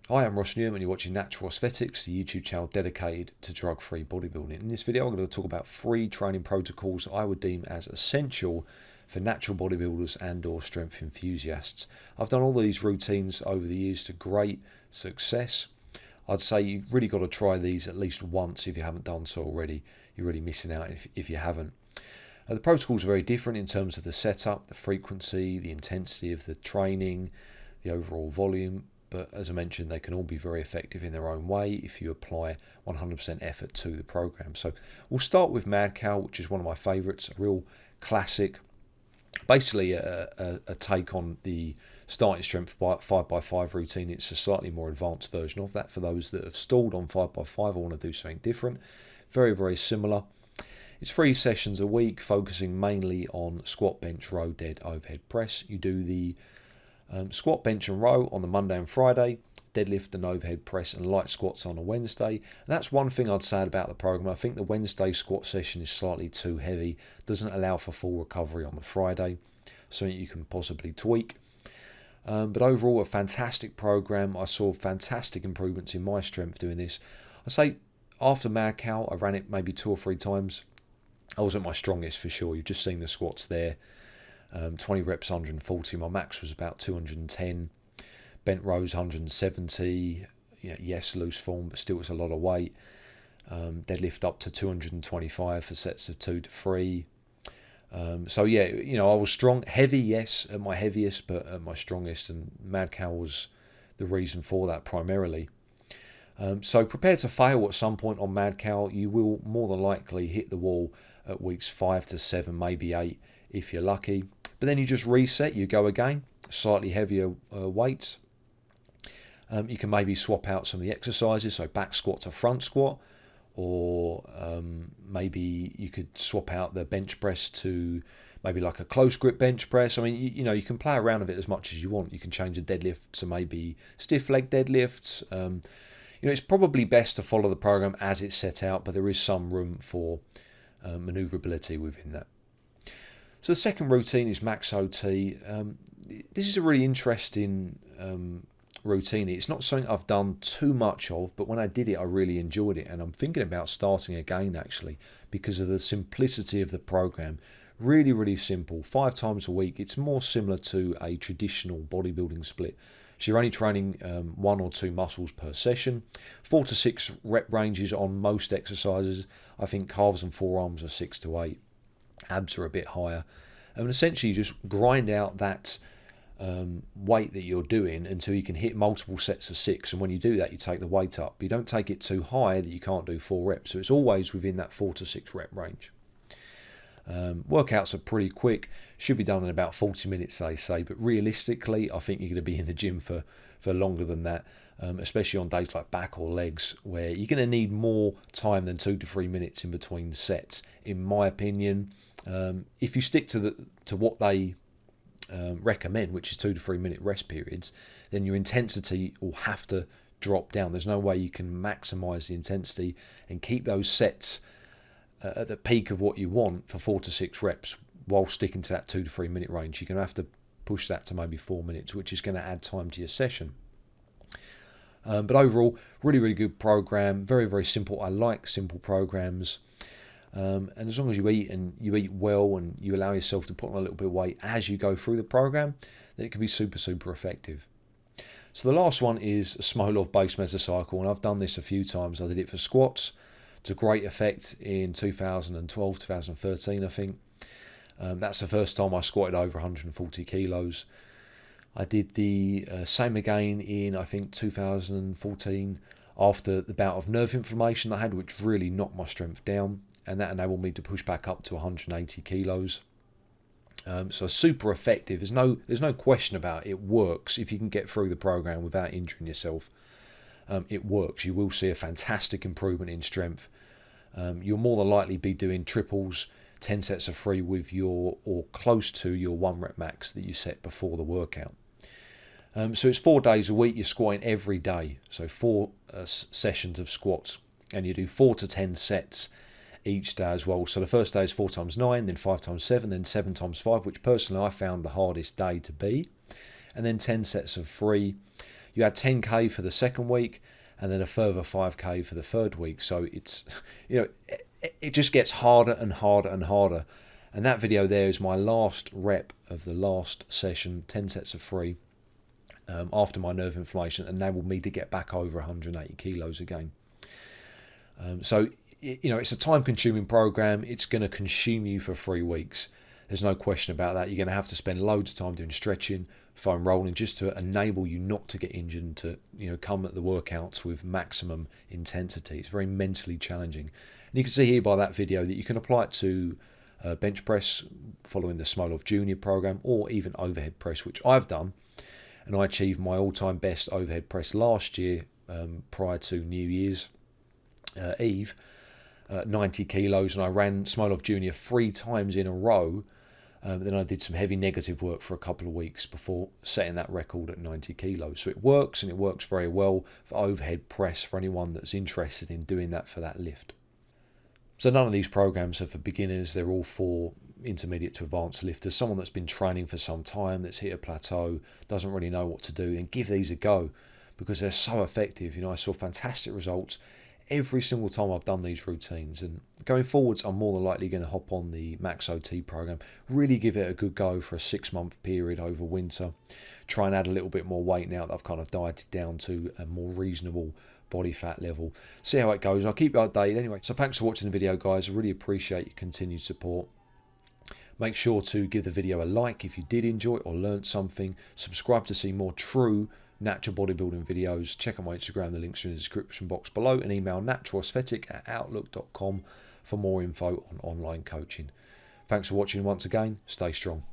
Hi, I'm Ross Newman and you're watching Natural Aesthetics, the YouTube channel dedicated to drug-free bodybuilding. In this video, I'm going to talk about 3 training protocols I would deem as essential for natural bodybuilders and or strength enthusiasts. I've done all these routines over the years to great success. I'd say you've really got to try these at least once if you haven't done so already. You're really missing out if you haven't. The protocols are very different in terms of the setup, the frequency, the intensity of the training, the overall volume. But as I mentioned, they can all be very effective in their own way if you apply 100% effort to the program. So we'll start with Madcow, which is one of my favourites, a real classic. Basically a take on the starting strength 5x5 routine. It's a slightly more advanced version of that for those that have stalled on 5x5 or want to do something different. Very, very similar. It's 3 sessions a week, focusing mainly on squat, bench, row, dead, overhead press. You do the squat, bench and row on the Monday and Friday, deadlift and overhead press and light squats on a Wednesday. And that's one thing I'd say about the program. I think the Wednesday squat session is slightly too heavy, doesn't allow for full recovery on the Friday, something you can possibly tweak. But overall, a fantastic program. I saw fantastic improvements in my strength doing this. I say after Madcow, I ran it maybe 2 or 3 times. I wasn't my strongest for sure. You've just seen the squats there. 20 reps, 140. My max was about 210. Bent rows, 170. Yes, loose form, but still it's a lot of weight. Deadlift up to 225 for sets of 2 to 3. So yeah, I was strong, heavy, yes, at my heaviest, but at my strongest, and Madcow was the reason for that primarily. So prepare to fail at some point on Madcow. You will more than likely hit the wall at weeks 5 to 7, maybe 8 if you're lucky. But then you just reset, you go again, slightly heavier weights. You can maybe swap out some of the exercises, so back squat to front squat, or maybe you could swap out the bench press to maybe like a close grip bench press. I mean, you can play around with it as much as you want. You can change the deadlift to maybe stiff leg deadlifts. It's probably best to follow the program as it's set out, but there is some room for maneuverability within that. So the second routine is max OT. This is a really interesting routine. It's not something I've done too much of, but when I did it, I really enjoyed it. And I'm thinking about starting again, actually, because of the simplicity of the program. Really, really simple. 5 times a week. It's more similar to a traditional bodybuilding split. So you're only training 1 or 2 muscles per session. 4 to 6 rep ranges on most exercises. I think calves and forearms are 6 to 8. Abs are a bit higher. And essentially you just grind out that weight that you're doing until you can hit multiple sets of 6. And when you do that, you take the weight up. You don't take it too high that you can't do 4 reps. So it's always within that 4 to 6 rep range. Workouts are pretty quick, should be done in about 40 minutes, they say, but realistically I think you're going to be in the gym for longer than that, especially on days like back or legs, where you're going to need more time than 2 to 3 minutes in between sets, in my opinion. If you stick to what they recommend, which is 2 to 3 minute rest periods, then your intensity will have to drop down. There's no way you can maximize the intensity and keep those sets at the peak of what you want for 4 to 6 reps while sticking to that 2 to 3 minute range. You're going to have to push that to maybe 4 minutes, which is going to add time to your session. But overall, really, really good program. Very, very simple. I like simple programs. And as long as you eat well and you allow yourself to put on a little bit of weight as you go through the program, then it can be super, super effective. So the last one is a Smolov base mesocycle, and I've done this a few times. I did it for squats to great effect in 2012, 2013, I think. That's the first time I squatted over 140 kilos. I did the same again in, I think, 2014 after the bout of nerve inflammation I had, which really knocked my strength down, and that enabled me to push back up to 180 kilos. So super effective. There's no question about it. It works if you can get through the program without injuring yourself. It works. You will see a fantastic improvement in strength. You'll more than likely be doing triples, 10 sets of 3 with your, or close to your 1 rep max that you set before the workout. So it's 4 days a week. You're squatting every day. So 4 sessions of squats, and you do 4 to 10 sets each day as well. So the first day is 4 times 9, then 5 times 7, then 7 times 5, which personally I found the hardest day to be. And then 10 sets of 3. You add 10k for the second week, and then a further 5k for the third week. So it's, it just gets harder and harder and harder. And that video there is my last rep of the last session, 10 sets of 3, after my nerve inflammation, enabled me to get back over 180 kilos again. So, it's a time-consuming program. It's going to consume you for 3 weeks. There's no question about that. You're going to have to spend loads of time doing stretching, foam rolling, just to enable you not to get injured and to, come at the workouts with maximum intensity. It's very mentally challenging. And you can see here by that video that you can apply it to bench press following the Smolov Junior program, or even overhead press, which I've done. And I achieved my all-time best overhead press last year, prior to New Year's Eve, 90 kilos, and I ran Smolov Junior 3 times in a row. Then I did some heavy negative work for a couple of weeks before setting that record at 90 kilos. So it works, and it works very well for overhead press for anyone that's interested in doing that for that lift. So none of these programs are for beginners. They're all for intermediate to advanced lifters. Someone that's been training for some time, that's hit a plateau, doesn't really know what to do, then give these a go, because they're so effective. I saw fantastic results every single time I've done these routines, and going forwards I'm more than likely going to hop on the Max OT program, really give it a good go for a 6-month period over winter, try and add a little bit more weight now that I've kind of dieted down to a more reasonable body fat level. See how it goes. I'll keep you updated anyway. So thanks for watching the video, guys. I really appreciate your continued support. Make sure to give the video a like if you did enjoy it or learned something. Subscribe to see more true natural bodybuilding videos. Check out my Instagram, the links are in the description box below, and email naturalaesthetic@outlook.com for more info on online coaching. Thanks for watching once again. Stay strong.